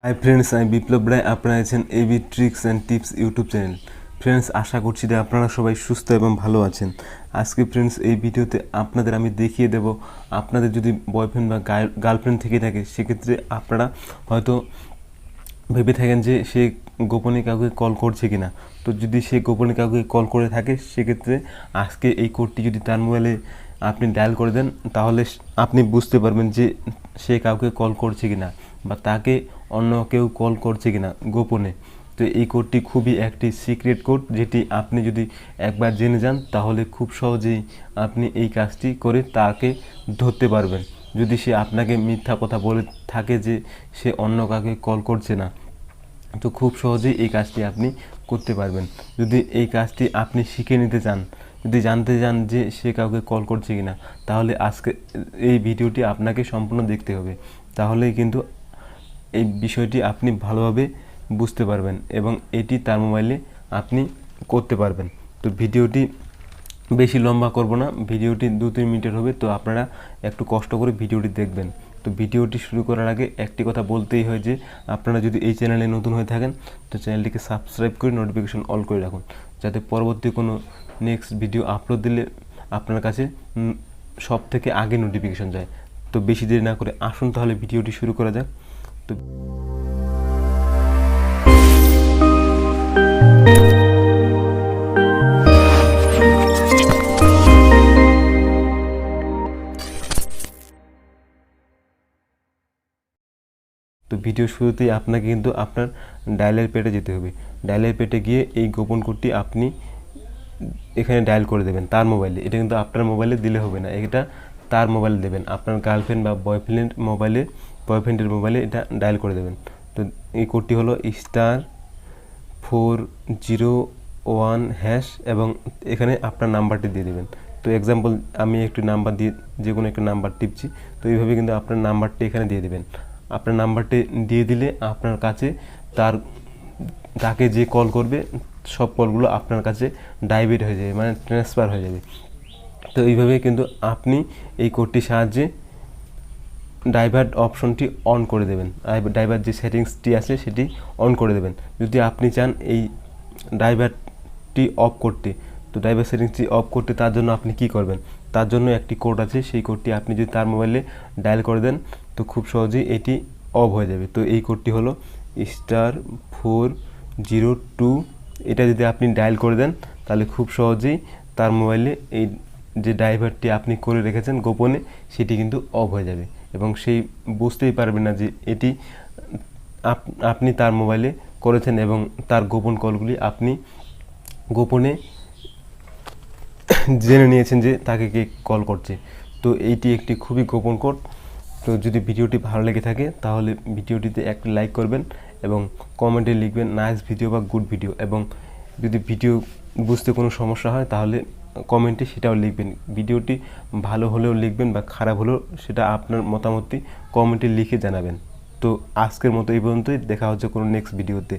Hi friends, আমি বিপ্লব রায়। আপনারা আছেন AB tricks and tips YouTube channel. Friends, আশা করছি যে আপনারা সবাই সুস্থ এবং ভালো আছেন। আজকে ফ্রেন্ডস এই ভিডিওতে আপনাদের আমি দেখিয়ে দেব, আপনাদের যদি বয়ফ্রেন্ড বা গার্লফ্রেন্ড থেকে থাকে সেক্ষেত্রে আপনারা হয়তো ভেবে থাকেন যে সে গোপনে কাউকে কল করছে কিনা। তো যদি সে গোপনে কাউকে কল করে থাকে সেক্ষেত্রে আজকে এই কোডটি যদি তার মোবাইলে আপনি ডায়াল করে দেন তাহলে আপনি বুঝতে পারবেন যে সে কাউকে কল করছে কিনা বা তাকে অন্য কেউ কল করছে কিনা গোপনে। তো এই কোডটি খুবই একটি সিক্রেট কোড, যেটি আপনি যদি একবার জেনে যান তাহলে খুব সহজেই আপনি এই কাজটি করে তাকে ধরতে পারবেন। যদি সে আপনাকে মিথ্যা কথা বলে থাকে যে সে অন্য কাউকে কল করছে না, তো খুব সহজেই এই কাজটি আপনি করতে পারবেন। যদি এই কাজটি আপনি শিখে নিতে চান, যদি জানতে চান যে সে কাউকে কল করছে কিনা, তাহলে আজকে এই ভিডিওটি আপনাকে সম্পূর্ণ দেখতে হবে। তাহলেই কিন্তু এই বিষয়টি আপনি ভালোভাবে বুঝতে পারবেন এবং এটি তার মোবাইলে আপনি করতে পারবেন। তো ভিডিওটি বেশি লম্বা করব না, ভিডিওটি 2-3 মিনিটের হবে। তো আপনারা একটু কষ্ট করে ভিডিওটি দেখবেন। তো ভিডিওটি শুরু করার আগে একটি কথা বলতেই হয় যে আপনারা যদি এই চ্যানেলে নতুন হয়ে থাকেন তো চ্যানেলটিকে সাবস্ক্রাইব করে নোটিফিকেশন অল করে রাখুন, যাতে পরবর্তী কোনো নেক্সট ভিডিও আপলোড দিলে আপনার কাছে সব থেকে আগে নোটিফিকেশন যায়। তো বেশি দেরি না করে আসুন তাহলে ভিডিওটি শুরু করা যাক। তো তো ভিডিও শুরুতেই আপনাকে কিন্তু আপনার ডায়ালের পেটে যেতে হবে। ডায়ালের পেটে গিয়ে এই গোপন কোডটি আপনি এখানে ডায়াল করে দেবেন তার মোবাইলে। এটা কিন্তু আপনার মোবাইলে দিলে হবে না, এটা তার মোবাইলে দেবেন। আপনার গার্লফ্রেন্ড বা বয়ফ্রেন্ডের মোবাইলে এটা ডায়াল করে দেবেন। তো এই কোডটি হলো *401# এবং এখানে আপনার নাম্বারটি দিয়ে দেবেন। তো এক্সাম্পল আমি একটি নাম্বার দিয়ে যে কোনো একটা নাম্বার টিপছি। তো এইভাবে কিন্তু আপনার নাম্বারটি এখানে দিয়ে দেবেন। আপনার নাম্বারটি দিয়ে দিলে আপনার কাছে তাকে যে কল করবে সব কলগুলো আপনার কাছে ডাইভার্ট হয়ে যাবে, মানে ট্রান্সফার হয়ে যাবে। তো এইভাবে কিন্তু আপনি এই কোডটির সাহায্যে ডাইভার্ট অপশনটি অন করে দেবেন। ডাইভার্ট যে সেটিংসটি আছে সেটি অন করে দেবেন। যদি আপনি চান এই ডাইভার্টটি অফ করতে, তো ডাইভার্ট সেটিংসটি অফ করতে তার জন্য আপনি কি করবেন, তার জন্য একটি কোড আছে। সেই কোডটি আপনি যদি তার মোবাইলে ডায়াল করে দেন তো খুব সহজেই এটি অফ হয়ে যাবে। তো এই কোডটি হলো *402। এটা যদি আপনি ডায়াল করে দেন তাহলে খুব সহজেই তার মোবাইলে এই যে ড্রাইভারটি আপনি করে রেখেছেন গোপনে সেটি কিন্তু অফ হয়ে যাবে এবং সেই বুঝতেই পারবে না যে এটি আপনি তার মোবাইলে করেছেন এবং তার গোপন কলগুলি আপনি গোপনে জেনে নিয়েছেন যে তাকে কে কল করছে। তো এইটি একটি খুবই গোপন কোড। তো যদি ভিডিওটি ভালো লেগে থাকে তাহলে ভিডিওটিতে একটি লাইক করবেন এবং কমেন্টে লিখবেন নাইস ভিডিও বা গুড ভিডিও, এবং যদি ভিডিও বুঝতে কোনো সমস্যা হয় তাহলে কমেন্টে সেটাও লিখবেন। ভিডিওটি ভালো হলেও লিখবেন বা খারাপ হলেও সেটা আপনার মতামতটি কমেন্টে লিখে জানাবেন। তো আজকের মতো এই পর্যন্তই, দেখা হচ্ছে কোনো নেক্সট ভিডিওতে।